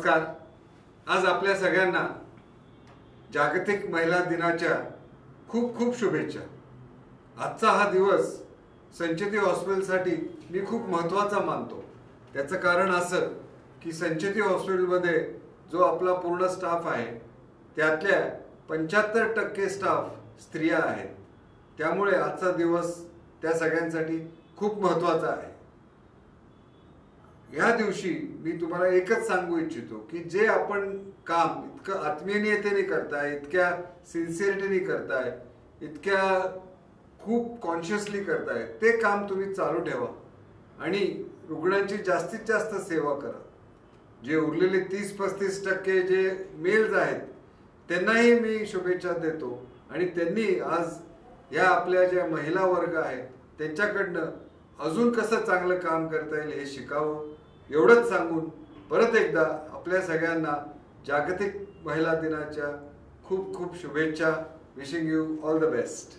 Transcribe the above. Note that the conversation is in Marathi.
नमस्कार। आज आपल्या सगळ्यांना जागतिक महिला दिनाच्या खूप खूप शुभेच्छा। आजचा हा दिवस संचेती हॉस्पिटलसाठी मी खूप महत्त्वाचा मानतो। त्याचं कारण असं की संचेती हॉस्पिटलमध्ये जो आपला पूर्ण स्टाफ आहे त्यातल्या 75% स्टाफ स्त्रिया आहेत। त्यामुळे आजचा दिवस त्या सगळ्यांसाठी खूप महत्त्वाचा आहे। या दिवशी मी तुम्हाला एकच सांगू इच्छितो की जे आपण काम इतकं आत्मीयतेने करताय, इतक्या सिन्सिअरिटीने करताय, इतक्या खूप कॉन्शियसली करताय, ते काम तुम्ही चालू ठेवा आणि रुग्णांची जास्तीत जास्त सेवा करा। जे उरलेले 30-35% जे मेल्स आहेत त्यांनाही मी शुभेच्छा देतो आणि त्यांनी आज या आपल्या ज्या महिला वर्ग आहेत त्यांच्याकडनं अजून कसं चांगलं काम करता येईल हे शिकावं। एवढंच सांगून परत एकदा आपल्या सगळ्यांना जागतिक महिला दिनाच्या खूप खूप शुभेच्छा। Wishing you all the best.